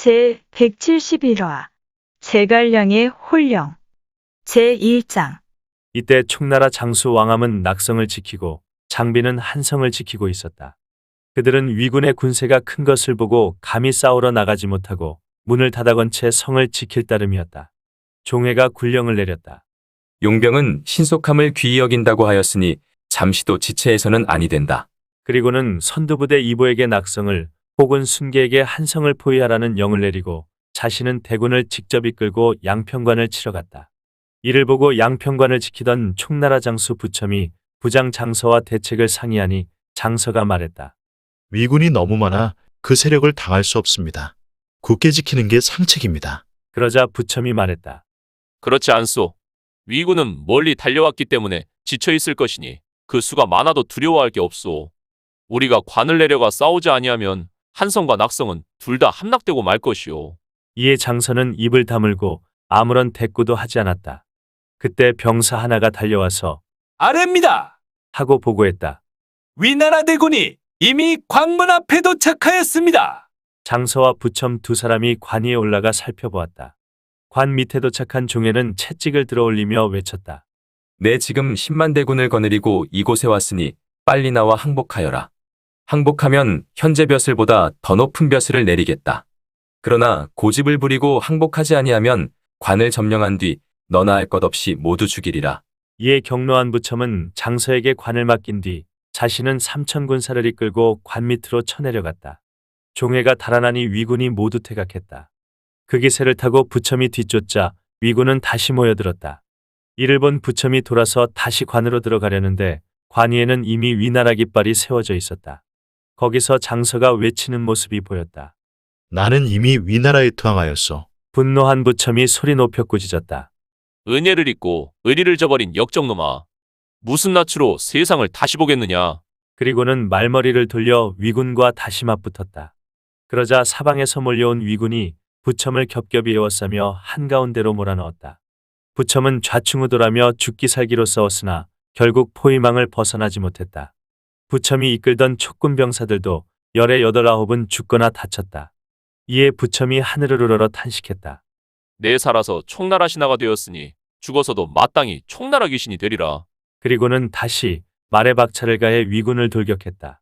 제171화 제갈량의 홀령 제1장. 이때 총나라 장수 왕암은 낙성을 지키고 장비는 한성을 지키고 있었다. 그들은 위군의 군세가 큰 것을 보고 감히 싸우러 나가지 못하고 문을 닫아건 채 성을 지킬 따름이었다. 종회가 군령을 내렸다. 용병은 신속함을 귀히 여긴다고 하였으니 잠시도 지체해서는 아니 된다. 그리고는 선두부대 이보에게 낙성을 혹은 순계에게 한성을 포위하라는 영을 내리고 자신은 대군을 직접 이끌고 양평관을 치러 갔다. 이를 보고 양평관을 지키던 총나라 장수 부첨이 부장 장서와 대책을 상의하니 장서가 말했다. 위군이 너무 많아 그 세력을 당할 수 없습니다. 굳게 지키는 게 상책입니다. 그러자 부첨이 말했다. 그렇지 않소. 위군은 멀리 달려왔기 때문에 지쳐있을 것이니 그 수가 많아도 두려워할 게 없소. 우리가 관을 내려가 싸우지 아니하면 한성과 낙성은 둘 다 함락되고 말 것이오. 이에 장서는 입을 다물고 아무런 대꾸도 하지 않았다. 그때 병사 하나가 달려와서 아래입니다. 하고 보고했다. 위나라 대군이 이미 관문 앞에 도착하였습니다. 장서와 부첨 두 사람이 관 위에 올라가 살펴보았다. 관 밑에 도착한 종에는 채찍을 들어올리며 외쳤다. 내 지금 10만 대군을 거느리고 이곳에 왔으니 빨리 나와 항복하여라. 항복하면 현재 벼슬보다 더 높은 벼슬을 내리겠다. 그러나 고집을 부리고 항복하지 아니하면 관을 점령한 뒤 너나 할 것 없이 모두 죽이리라. 이에 경로한 부첨은 장서에게 관을 맡긴 뒤 자신은 3천 군사를 이끌고 관 밑으로 쳐내려갔다. 종회가 달아나니 위군이 모두 퇴각했다. 그 기세를 타고 부첨이 뒤쫓자 위군은 다시 모여들었다. 이를 본 부첨이 돌아서 다시 관으로 들어가려는데 관 위에는 이미 위나라 깃발이 세워져 있었다. 거기서 장서가 외치는 모습이 보였다. 나는 이미 위나라에 투항하였소. 분노한 부첨이 소리 높여 꾸짖었다. 은혜를 잊고 의리를 저버린 역적놈아. 무슨 낯으로 세상을 다시 보겠느냐. 그리고는 말머리를 돌려 위군과 다시 맞붙었다. 그러자 사방에서 몰려온 위군이 부첨을 겹겹이 에워싸며 한가운데로 몰아넣었다. 부첨은 좌충우돌하며 죽기 살기로 싸웠으나 결국 포위망을 벗어나지 못했다. 부첨이 이끌던 촉군 병사들도 열의 8, 9은 죽거나 다쳤다. 이에 부첨이 하늘을 우러러 탄식했다. 내 살아서 총나라 신하가 되었으니 죽어서도 마땅히 총나라 귀신이 되리라. 그리고는 다시 말에 박차를 가해 위군을 돌격했다.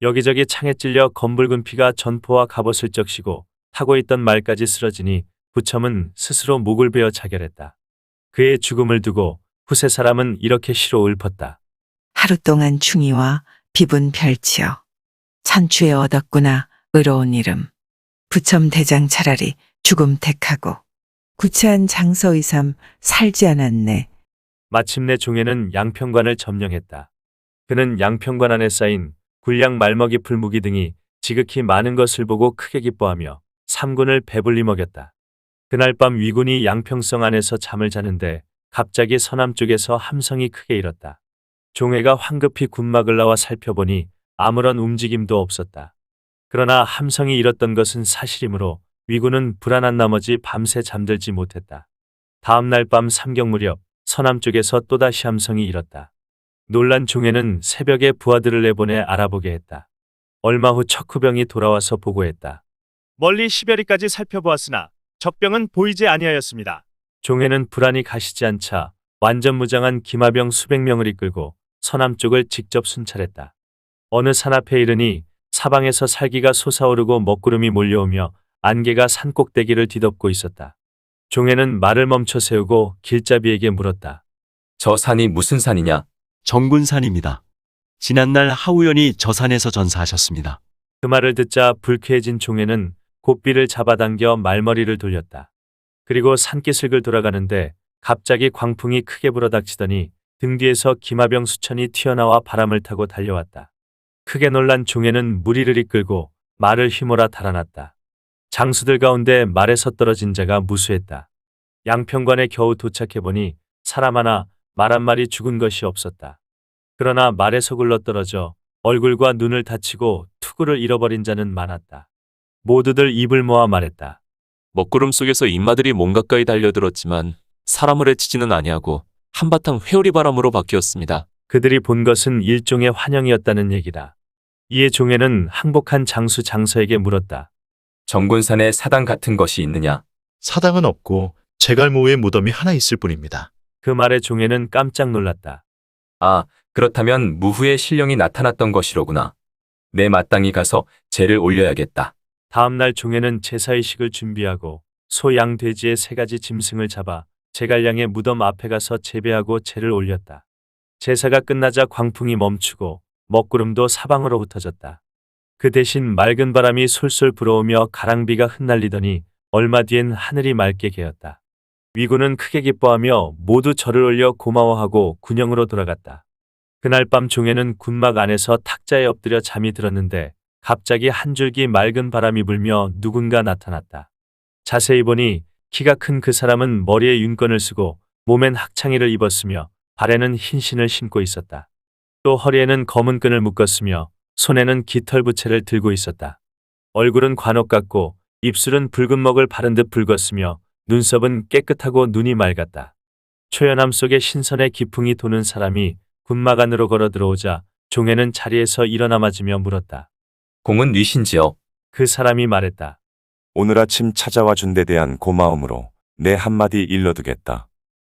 여기저기 창에 찔려 검붉은 피가 전포와 갑옷을 적시고 타고 있던 말까지 쓰러지니 부첨은 스스로 목을 베어 자결했다. 그의 죽음을 두고 후세 사람은 이렇게 시로 읊었다. 하루 동안 충이와 비분 별치여 천추에 얻었구나 의로운 이름. 부첨 대장 차라리 죽음 택하고 구차한 장서의삼 살지 않았네. 마침내 종에는 양평관을 점령했다. 그는 양평관 안에 쌓인 군량 말먹이 풀무기 등이 지극히 많은 것을 보고 크게 기뻐하며 삼군을 배불리 먹였다. 그날 밤 위군이 양평성 안에서 잠을 자는데 갑자기 서남쪽에서 함성이 크게 일었다. 종회가 황급히 군막을 나와 살펴보니 아무런 움직임도 없었다. 그러나 함성이 일었던 것은 사실이므로 위군은 불안한 나머지 밤새 잠들지 못했다. 다음 날 밤 삼경 무렵 서남쪽에서 또다시 함성이 일었다. 놀란 종회는 새벽에 부하들을 내보내 알아보게 했다. 얼마 후 척후병이 돌아와서 보고했다. 멀리 시베리까지 살펴보았으나 적병은 보이지 아니하였습니다. 종회는 불안이 가시지 않자 완전 무장한 기마병 수백 명을 이끌고 서남쪽을 직접 순찰했다. 어느 산 앞에 이르니 사방에서 살기가 솟아오르고 먹구름이 몰려오며 안개가 산꼭대기를 뒤덮고 있었다. 종회는 말을 멈춰 세우고 길잡이에게 물었다. 저 산이 무슨 산이냐? 정군산입니다. 지난날 하우연이 저 산에서 전사하셨습니다. 그 말을 듣자 불쾌해진 종회는 고삐를 잡아당겨 말머리를 돌렸다. 그리고 산기슭을 돌아가는데 갑자기 광풍이 크게 불어닥치더니 등 뒤에서 기마병 수천이 튀어나와 바람을 타고 달려왔다. 크게 놀란 종회는 무리를 이끌고 말을 휘몰아 달아났다. 장수들 가운데 말에서 떨어진 자가 무수했다. 양평관에 겨우 도착해보니 사람 하나 말 한 마리 죽은 것이 없었다. 그러나 말에서 굴러떨어져 얼굴과 눈을 다치고 투구를 잃어버린 자는 많았다. 모두들 입을 모아 말했다. 먹구름 속에서 인마들이 몸 가까이 달려들었지만 사람을 해치지는 아니하고 한바탕 회오리 바람으로 바뀌었습니다. 그들이 본 것은 일종의 환영이었다는 얘기다. 이에 종회는 항복한 장수 장서에게 물었다. 정군산에 사당 같은 것이 있느냐? 사당은 없고 제갈모의 무덤이 하나 있을 뿐입니다. 그 말에 종에는 깜짝 놀랐다. 아, 그렇다면 무후의 신령이 나타났던 것이로구나. 내 마땅히 가서 제를 올려야겠다. 다음 날 종에는 제사의식을 준비하고 소, 양, 돼지의 3가지 짐승을 잡아 제갈량의 무덤 앞에 가서 재배하고 제를 올렸다. 제사가 끝나자 광풍이 멈추고 먹구름도 사방으로 흩어졌다. 그 대신 맑은 바람이 솔솔 불어오며 가랑비가 흩날리더니 얼마 뒤엔 하늘이 맑게 개었다. 위군은 크게 기뻐하며 모두 절을 올려 고마워하고 군영으로 돌아갔다. 그날 밤 종에는 군막 안에서 탁자에 엎드려 잠이 들었는데 갑자기 한 줄기 맑은 바람이 불며 누군가 나타났다. 자세히 보니 키가 큰 그 사람은 머리에 윤건을 쓰고 몸엔 학창이를 입었으며 발에는 흰 신을 신고 있었다. 또 허리에는 검은 끈을 묶었으며 손에는 깃털 부채를 들고 있었다. 얼굴은 관옥 같고 입술은 붉은 먹을 바른 듯 붉었으며 눈썹은 깨끗하고 눈이 맑았다. 초연함 속에 신선의 기풍이 도는 사람이 군막 안으로 걸어 들어오자 종에는 자리에서 일어나 맞으며 물었다. 공은 뉘신지요? 그 사람이 말했다. 오늘 아침 찾아와 준 데 대한 고마움으로 내 한마디 일러두겠다.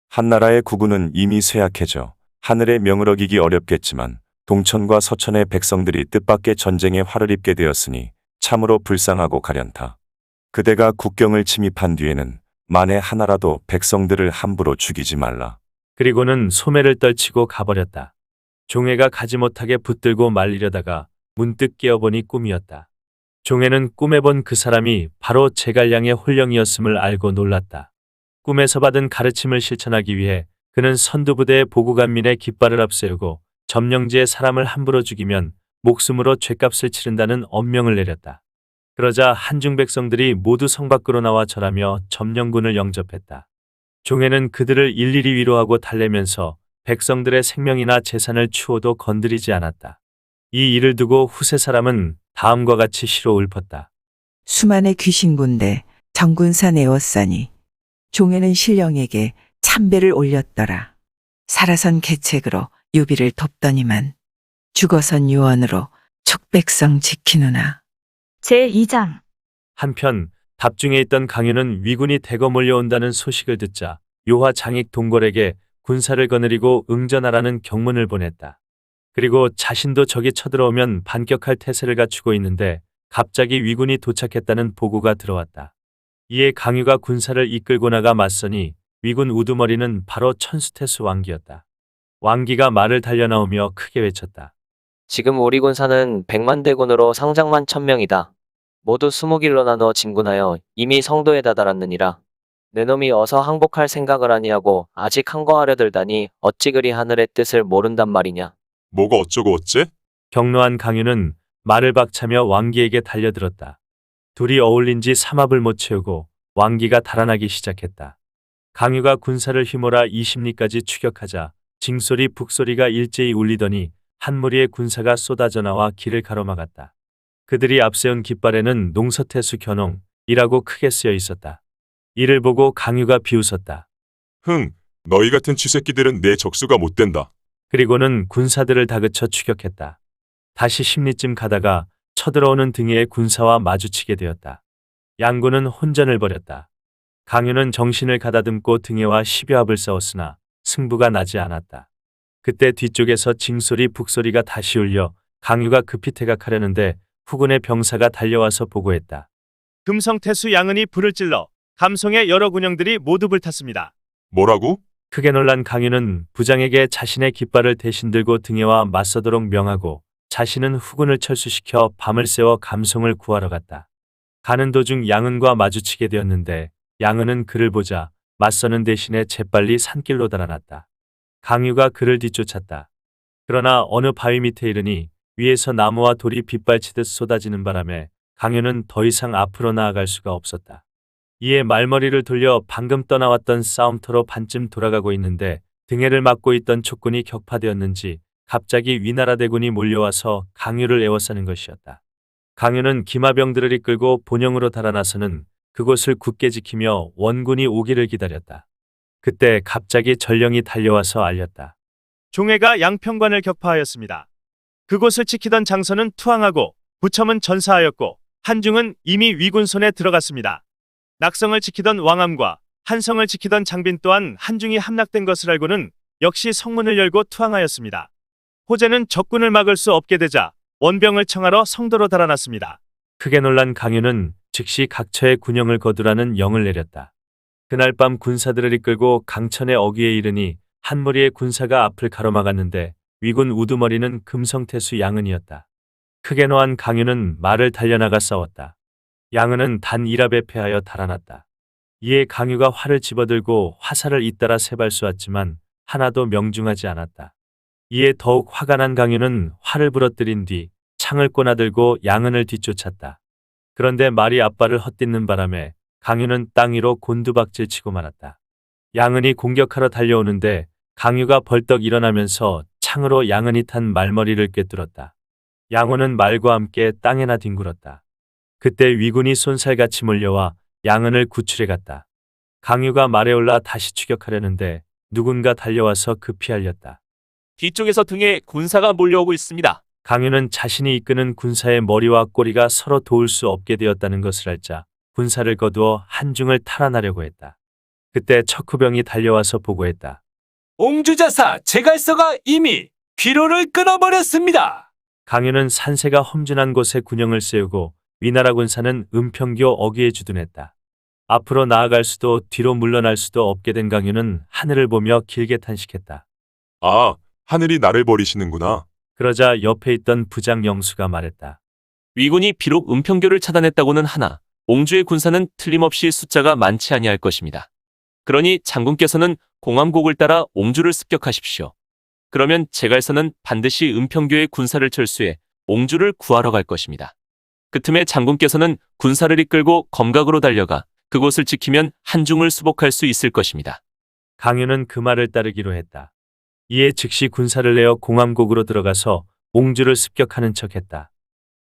한나라의 국군은 이미 쇠약해져 하늘의 명을 어기기 어렵겠지만 동천과 서천의 백성들이 뜻밖의 전쟁에 활을 입게 되었으니 참으로 불쌍하고 가련타. 그대가 국경을 침입한 뒤에는 만에 하나라도 백성들을 함부로 죽이지 말라. 그리고는 소매를 떨치고 가버렸다. 종애가 가지 못하게 붙들고 말리려다가 문득 깨어보니 꿈이었다. 종애는 꿈에 본 그 사람이 바로 제갈량의 홀령이었음을 알고 놀랐다. 꿈에서 받은 가르침을 실천하기 위해 그는 선두부대의 보고간민의 깃발을 앞세우고 점령지의 사람을 함부로 죽이면 목숨으로 죗값을 치른다는 엄명을 내렸다. 그러자 한중 백성들이 모두 성 밖으로 나와 절하며 점령군을 영접했다. 종애는 그들을 일일이 위로하고 달래면서 백성들의 생명이나 재산을 추호도 건드리지 않았다. 이 일을 두고 후세 사람은 다음과 같이 시로 읊었다. 수만의 귀신군대 정군산 에워싸니 종에는 신령에게 참배를 올렸더라. 살아선 계책으로 유비를 돕더니만 죽어선 유언으로 촉백성 지키누나. 제2장 한편 답중에 있던 강유는 위군이 대거 몰려온다는 소식을 듣자 요하 장익 동궐에게 군사를 거느리고 응전하라는 경문을 보냈다. 그리고 자신도 적이 쳐들어오면 반격할 태세를 갖추고 있는데 갑자기 위군이 도착했다는 보고가 들어왔다. 이에 강유가 군사를 이끌고 나가 맞서니 위군 우두머리는 바로 천수태수 왕기였다. 왕기가 말을 달려나오며 크게 외쳤다. 지금 우리 군사는 100만 대군으로 상장만 1000명이다. 모두 20길로 나눠 진군하여 이미 성도에 다다랐느니라. 내 놈이 어서 항복할 생각을 아니하고 아직 항거하려 들다니 어찌 그리 하늘의 뜻을 모른단 말이냐. 뭐가 어쩌고 어째? 격노한 강유는 말을 박차며 왕기에게 달려들었다. 둘이 어울린 지 삼합을 못 채우고 왕기가 달아나기 시작했다. 강유가 군사를 휘몰아 20리까지 추격하자 징소리 북소리가 일제히 울리더니 한 무리의 군사가 쏟아져 나와 길을 가로막았다. 그들이 앞세운 깃발에는 농서태수 견홍이라고 크게 쓰여 있었다. 이를 보고 강유가 비웃었다. 흥, 너희 같은 쥐새끼들은 내 적수가 못 된다. 그리고는 군사들을 다그쳐 추격했다. 다시 10리쯤 가다가 쳐들어오는 등해의 군사와 마주치게 되었다. 양군은 혼전을 벌였다. 강유는 정신을 가다듬고 등해와 10여 합을 싸웠으나 승부가 나지 않았다. 그때 뒤쪽에서 징소리 북소리가 다시 울려 강유가 급히 퇴각하려는데 후군의 병사가 달려와서 보고했다. 금성태수 양은이 불을 찔러 감송의 여러 군영들이 모두 불탔습니다. 뭐라고? 크게 놀란 강유는 부장에게 자신의 깃발을 대신 들고 등해와 맞서도록 명하고 자신은 후군을 철수시켜 밤을 새워 감송을 구하러 갔다. 가는 도중 양은과 마주치게 되었는데 양은은 그를 보자 맞서는 대신에 재빨리 산길로 달아났다. 강유가 그를 뒤쫓았다. 그러나 어느 바위 밑에 이르니 위에서 나무와 돌이 빗발치듯 쏟아지는 바람에 강유는 더 이상 앞으로 나아갈 수가 없었다. 이에 말머리를 돌려 방금 떠나왔던 싸움터로 반쯤 돌아가고 있는데 등해를 막고 있던 촉군이 격파되었는지 갑자기 위나라 대군이 몰려와서 강유를 에워싸는 것이었다. 강유는 기마병들을 이끌고 본영으로 달아나서는 그곳을 굳게 지키며 원군이 오기를 기다렸다. 그때 갑자기 전령이 달려와서 알렸다. 종애가 양평관을 격파하였습니다. 그곳을 지키던 장선은 투항하고 부첨은 전사하였고 한중은 이미 위군 손에 들어갔습니다. 낙성을 지키던 왕암과 한성을 지키던 장빈 또한 한중이 함락된 것을 알고는 역시 성문을 열고 투항하였습니다. 호재는 적군을 막을 수 없게 되자 원병을 청하러 성도로 달아났습니다. 크게 놀란 강유는 즉시 각처에 군영을 거두라는 영을 내렸다. 그날 밤 군사들을 이끌고 강천의 어귀에 이르니 한 무리의 군사가 앞을 가로막았는데 위군 우두머리는 금성태수 양은이었다. 크게 노한 강유는 말을 달려나가 싸웠다. 양은은 단 1합에 패하여 달아났다. 이에 강유가 활을 집어들고 화살을 잇따라 세 발 쏘았지만 하나도 명중하지 않았다. 이에 더욱 화가 난 강유는 활을 부러뜨린 뒤 창을 꼬나들고 양은을 뒤쫓았다. 그런데 말이 앞발을 헛딛는 바람에 강유는 땅 위로 곤두박질 치고 말았다. 양은이 공격하러 달려오는데 강유가 벌떡 일어나면서 창으로 양은이 탄 말머리를 꿰뚫었다. 양호는 말과 함께 땅에나 뒹굴었다. 그때 위군이 쏜살같이 몰려와 양은을 구출해 갔다. 강유가 말에 올라 다시 추격하려는데 누군가 달려와서 급히 알렸다. 뒤쪽에서 등에 군사가 몰려오고 있습니다. 강유는 자신이 이끄는 군사의 머리와 꼬리가 서로 도울 수 없게 되었다는 것을 알자 군사를 거두어 한중을 탈환하려고 했다. 그때 척후병이 달려와서 보고했다. 옹주자사 제갈서가 이미 귀로를 끊어버렸습니다. 강유는 산세가 험준한 곳에 군영을 세우고 위나라 군사는 은평교 어귀에 주둔했다. 앞으로 나아갈 수도 뒤로 물러날 수도 없게 된 강유는 하늘을 보며 길게 탄식했다. 아, 하늘이 나를 버리시는구나. 그러자 옆에 있던 부장 영수가 말했다. 위군이 비록 은평교를 차단했다고는 하나 옹주의 군사는 틀림없이 숫자가 많지 아니할 것입니다. 그러니 장군께서는 공암곡을 따라 옹주를 습격하십시오. 그러면 제갈서는 반드시 은평교의 군사를 철수해 옹주를 구하러 갈 것입니다. 그 틈에 장군께서는 군사를 이끌고 검각으로 달려가 그곳을 지키면 한중을 수복할 수 있을 것입니다. 강유는 그 말을 따르기로 했다. 이에 즉시 군사를 내어 공암곡으로 들어가서 옹주를 습격하는 척했다.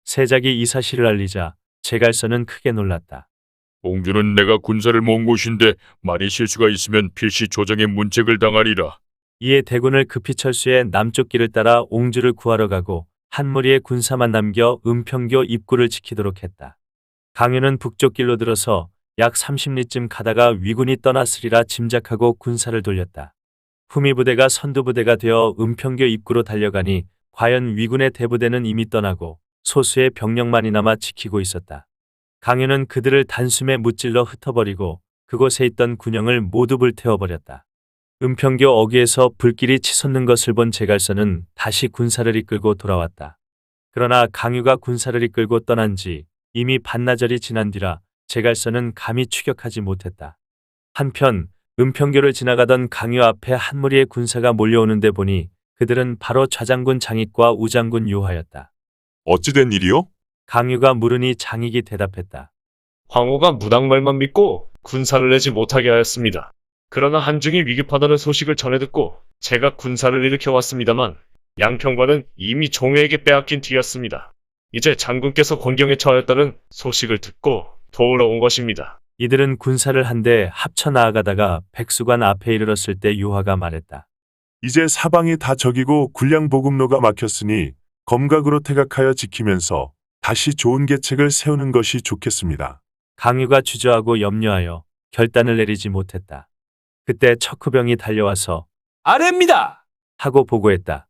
세작이 이 사실을 알리자 제갈서는 크게 놀랐다. 옹주는 내가 군사를 모은 곳인데 만일 실수가 있으면 필시 조정의 문책을 당하리라. 이에 대군을 급히 철수해 남쪽 길을 따라 옹주를 구하러 가고 한 무리의 군사만 남겨 은평교 입구를 지키도록 했다. 강유는 북쪽 길로 들어서 약 30리쯤 가다가 위군이 떠났으리라 짐작하고 군사를 돌렸다. 후미부대가 선두부대가 되어 은평교 입구로 달려가니 과연 위군의 대부대는 이미 떠나고 소수의 병력만이 남아 지키고 있었다. 강유는 그들을 단숨에 무찔러 흩어버리고 그곳에 있던 군영을 모두 불태워버렸다. 은평교 어귀에서 불길이 치솟는 것을 본 제갈서는 다시 군사를 이끌고 돌아왔다. 그러나 강유가 군사를 이끌고 떠난 지 이미 반나절이 지난 뒤라 제갈서는 감히 추격하지 못했다. 한편 은평교를 지나가던 강유 앞에 한 무리의 군사가 몰려오는데 보니 그들은 바로 좌장군 장익과 우장군 요하였다. 어찌된 일이요? 강유가 물으니 장익이 대답했다. 황후가 무당말만 믿고 군사를 내지 못하게 하였습니다. 그러나 한중이 위급하다는 소식을 전해 듣고 제가 군사를 일으켜 왔습니다만 양평관은 이미 종회에게 빼앗긴 뒤였습니다. 이제 장군께서 곤경에 처하였다는 소식을 듣고 도우러 온 것입니다. 이들은 군사를 한데 합쳐 나아가다가 백수관 앞에 이르렀을 때 요하가 말했다. 이제 사방이 다 적이고 군량 보급로가 막혔으니 검각으로 태각하여 지키면서 다시 좋은 계책을 세우는 것이 좋겠습니다. 강유가 주저하고 염려하여 결단을 내리지 못했다. 그때 척후병이 달려와서 아래입니다. 하고 보고했다.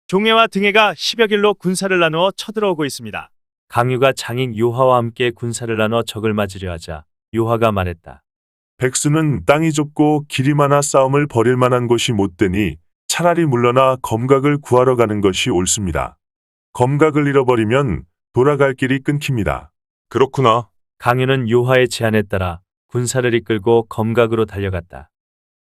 종해와 등해가 10여 길로 군사를 나누어 쳐들어오고 있습니다. 강유가 장익 요하와 함께 군사를 나눠 적을 맞으려 하자 요하가 말했다. 백수는 땅이 좁고 길이 많아 싸움을 벌일 만한 곳이 못 되니 차라리 물러나 검각을 구하러 가는 것이 옳습니다. 검각을 잃어버리면 돌아갈 길이 끊깁니다. 그렇구나. 강유는 요하의 제안에 따라 군사를 이끌고 검각으로 달려갔다.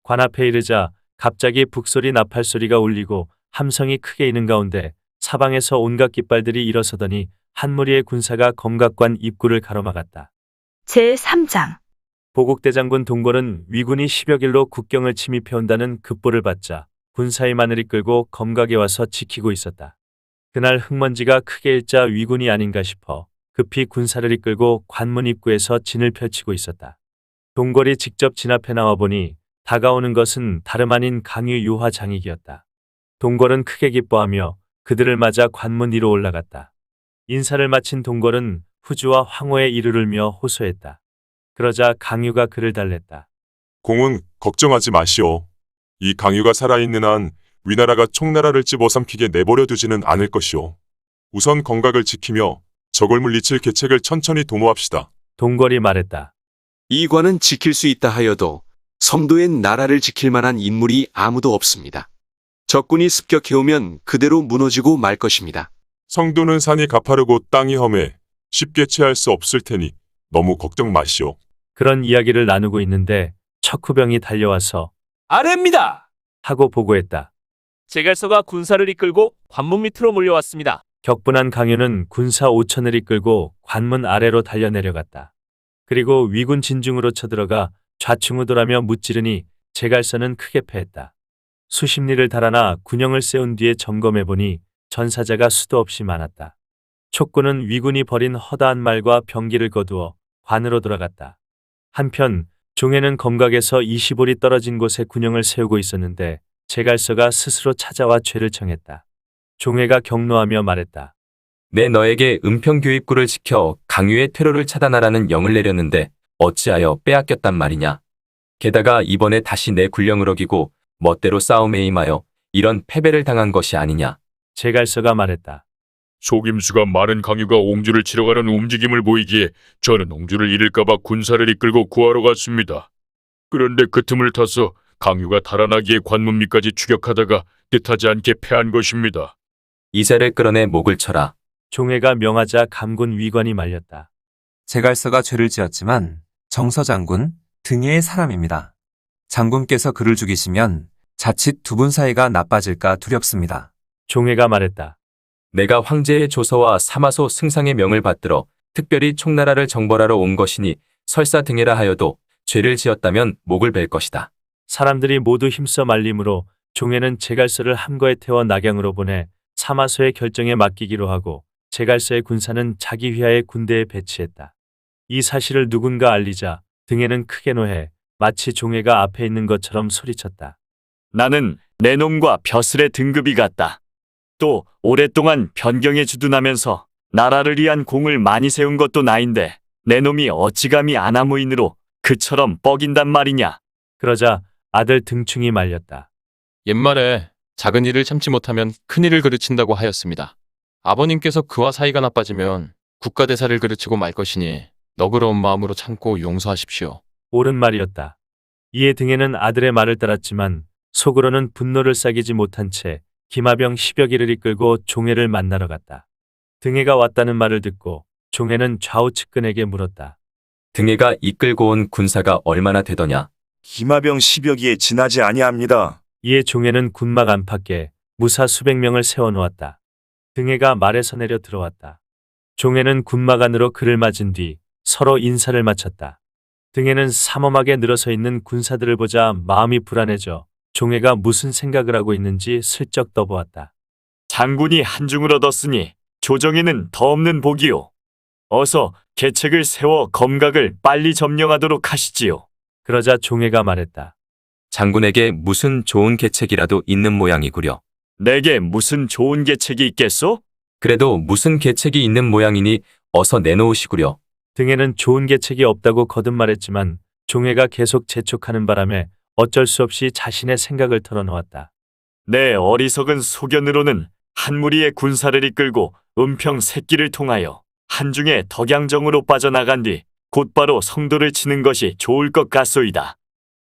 관 앞에 이르자 갑자기 북소리 나팔소리가 울리고 함성이 크게 이는 가운데 사방에서 온갖 깃발들이 일어서더니 한 무리의 군사가 검각관 입구를 가로막았다. 제3장 보국대장군 동궐은 위군이 10여 길로 국경을 침입해온다는 급보를 받자 군사의만을 이끌고 검각에 와서 지키고 있었다. 그날 흙먼지가 크게 일자 위군이 아닌가 싶어 급히 군사를 이끌고 관문 입구에서 진을 펼치고 있었다. 동궐이 직접 진앞에 나와보니 다가오는 것은 다름 아닌 강유 요하 장익이었다. 동궐은 크게 기뻐하며 그들을 맞아 관문 위로 올라갔다. 인사를 마친 동궐은 후주와 황호에 이르르며 호소했다. 그러자 강유가 그를 달랬다. 공은 걱정하지 마시오. 이 강유가 살아있는 한 위나라가 총나라를 집어삼키게 내버려 두지는 않을 것이오. 우선 건각을 지키며 적을 물리칠 계책을 천천히 도모합시다. 동걸이 말했다. 이관은 지킬 수 있다 하여도 성도엔 나라를 지킬 만한 인물이 아무도 없습니다. 적군이 습격해오면 그대로 무너지고 말 것입니다. 성도는 산이 가파르고 땅이 험해 쉽게 취할 수 없을 테니 너무 걱정 마시오. 그런 이야기를 나누고 있는데 척후병이 달려와서 아래입니다. 하고 보고했다. 제갈서가 군사를 이끌고 관문 밑으로 몰려왔습니다. 격분한 강유는 군사 5천을 이끌고 관문 아래로 달려내려갔다. 그리고 위군 진중으로 쳐들어가 좌충우돌하며 무찌르니 제갈서는 크게 패했다. 수십 리를 달아나 군영을 세운 뒤에 점검해보니 전사자가 수도 없이 많았다. 촉군은 위군이 벌인 허다한 말과 병기를 거두어 관으로 돌아갔다. 한편 종해는 검각에서 25리 떨어진 곳에 군영을 세우고 있었는데 제갈서가 스스로 찾아와 죄를 청했다. 종해가 격노하며 말했다. 내 너에게 은평교입구를 지켜 강유의 퇴로를 차단하라는 영을 내렸는데 어찌하여 빼앗겼단 말이냐. 게다가 이번에 다시 내 군령을 어기고 멋대로 싸움에 임하여 이런 패배를 당한 것이 아니냐. 제갈서가 말했다. 속임수가 많은 강유가 옹주를 치러 가는 움직임을 보이기에 저는 옹주를 잃을까봐 군사를 이끌고 구하러 갔습니다. 그런데 그 틈을 타서 강유가 달아나기에 관문 밑까지 추격하다가 뜻하지 않게 패한 것입니다. 이자를 끌어내 목을 쳐라. 종해가 명하자 감군 위관이 말렸다. 제갈서가 죄를 지었지만 정서 장군 등해의 사람입니다. 장군께서 그를 죽이시면 자칫 두 분 사이가 나빠질까 두렵습니다. 종해가 말했다. 내가 황제의 조서와 사마소 승상의 명을 받들어 특별히 총나라를 정벌하러 온 것이니 설사 등해라 하여도 죄를 지었다면 목을 벨 것이다. 사람들이 모두 힘써 말림으로 종해는 제갈서를 함거에 태워 낙양으로 보내 사마소의 결정에 맡기기로 하고 제갈서의 군사는 자기 휘하의 군대에 배치했다. 이 사실을 누군가 알리자 등해는 크게 노해 마치 종해가 앞에 있는 것처럼 소리쳤다. 나는 내 놈과 벼슬의 등급이 같다. 또 오랫동안 변경에 주둔하면서 나라를 위한 공을 많이 세운 것도 나인데 내 놈이 어찌 감히 아나무인으로 그처럼 뻐긴단 말이냐. 그러자 아들 등충이 말렸다. 옛말에 작은 일을 참지 못하면 큰 일을 그르친다고 하였습니다. 아버님께서 그와 사이가 나빠지면 국가대사를 그르치고 말 것이니 너그러운 마음으로 참고 용서하십시오. 옳은 말이었다. 이에 등해는 아들의 말을 따랐지만 속으로는 분노를 싸기지 못한 채 기마병 10여 기를 이끌고 종해를 만나러 갔다. 등해가 왔다는 말을 듣고 종해는 좌우측근에게 물었다. 등해가 이끌고 온 군사가 얼마나 되더냐. 기마병 10여 기에 지나지 아니합니다. 이에 종해는 군막 안팎에 무사 수백 명을 세워놓았다. 등해가 말에서 내려 들어왔다. 종해는 군막 안으로 그를 맞은 뒤 서로 인사를 마쳤다. 등해는 삼엄하게 늘어서 있는 군사들을 보자 마음이 불안해져 종해가 무슨 생각을 하고 있는지 슬쩍 떠보았다. 장군이 한중을 얻었으니 조정에는 더 없는 복이요. 어서 계책을 세워 검각을 빨리 점령하도록 하시지요. 그러자 종해가 말했다. 장군에게 무슨 좋은 계책이라도 있는 모양이구려. 내게 무슨 좋은 계책이 있겠소? 그래도 무슨 계책이 있는 모양이니 어서 내놓으시구려. 등해는 좋은 계책이 없다고 거듭말했지만 종해가 계속 재촉하는 바람에 어쩔 수 없이 자신의 생각을 털어놓았다. 내 어리석은 소견으로는 한 무리의 군사를 이끌고 은평 새끼를 통하여 한중의 덕양정으로 빠져나간 뒤 곧바로 성도를 치는 것이 좋을 것 같소이다.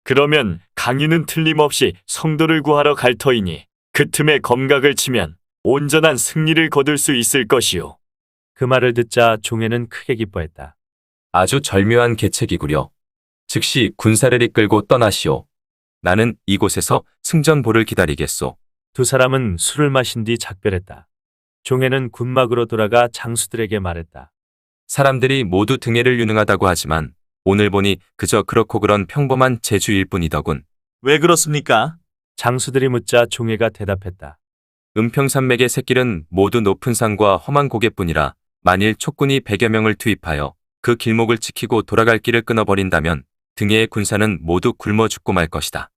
그러면 강유는 틀림없이 성도를 구하러 갈 터이니 그 틈에 검각을 치면 온전한 승리를 거둘 수 있을 것이요. 그 말을 듣자 종해는 크게 기뻐했다. 아주 절묘한 계책이구려. 즉시 군사를 이끌고 떠나시오. 나는 이곳에서 승전보를 기다리겠소. 두 사람은 술을 마신 뒤 작별했다. 종해는 군막으로 돌아가 장수들에게 말했다. 사람들이 모두 등해를 유능하다고 하지만 오늘 보니 그저 그렇고 그런 평범한 제주일 뿐이더군. 왜 그렇습니까? 장수들이 묻자 종해가 대답했다. 은평산맥의 샛길은 모두 높은 산과 험한 고개뿐이라 만일 촉군이 100여 명을 투입하여 그 길목을 지키고 돌아갈 길을 끊어버린다면 등해의 군사는 모두 굶어 죽고 말 것이다.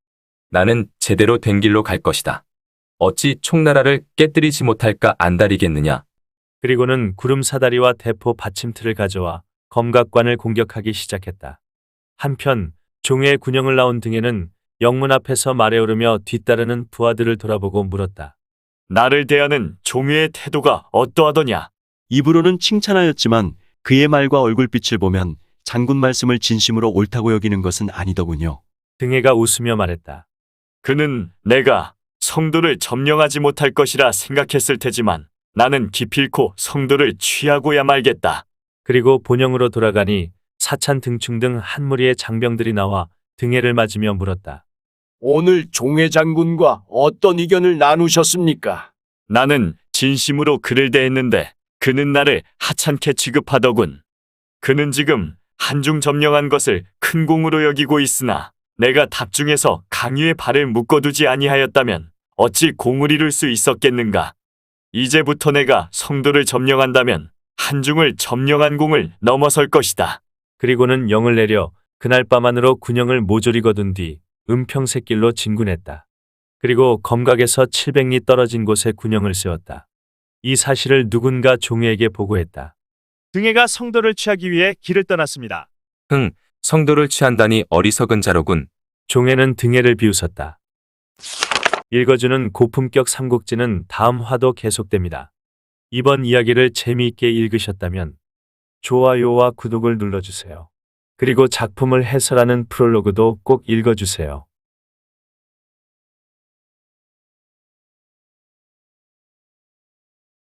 나는 제대로 된 길로 갈 것이다. 어찌 총나라를 깨뜨리지 못할까 안달이겠느냐. 그리고는 구름 사다리와 대포 받침틀을 가져와 검각관을 공격하기 시작했다. 한편 종의 군영을 나온 등에는 영문 앞에서 말에 오르며 뒤따르는 부하들을 돌아보고 물었다. 나를 대하는 종의 태도가 어떠하더냐? 입으로는 칭찬하였지만 그의 말과 얼굴빛을 보면 장군 말씀을 진심으로 옳다고 여기는 것은 아니더군요. 등해가 웃으며 말했다. 그는 내가 성도를 점령하지 못할 것이라 생각했을 테지만 나는 기필코 성도를 취하고야 말겠다. 그리고 본영으로 돌아가니 사찬 등충 등 한 무리의 장병들이 나와 등해를 맞으며 물었다. 오늘 종의 장군과 어떤 의견을 나누셨습니까? 나는 진심으로 그를 대했는데 그는 나를 하찮게 취급하더군. 그는 지금 한중 점령한 것을 큰 공으로 여기고 있으나 내가 답중에서 강유의 발을 묶어두지 아니하였다면 어찌 공을 이룰 수 있었겠는가. 이제부터 내가 성도를 점령한다면 한중을 점령한 공을 넘어설 것이다. 그리고는 영을 내려 그날 밤 안으로 군영을 모조리 거둔 뒤 은평새길로 진군했다. 그리고 검각에서 700리 떨어진 곳에 군영을 세웠다. 이 사실을 누군가 종에게 보고했다. 등해가 성도를 취하기 위해 길을 떠났습니다. 성도를 취한다니 어리석은 자로군. 종에는 등해를 비웃었다. 읽어주는 고품격 삼국지는 다음 화도 계속됩니다. 이번 이야기를 재미있게 읽으셨다면 좋아요와 구독을 눌러주세요. 그리고 작품을 해설하는 프롤로그도 꼭 읽어주세요.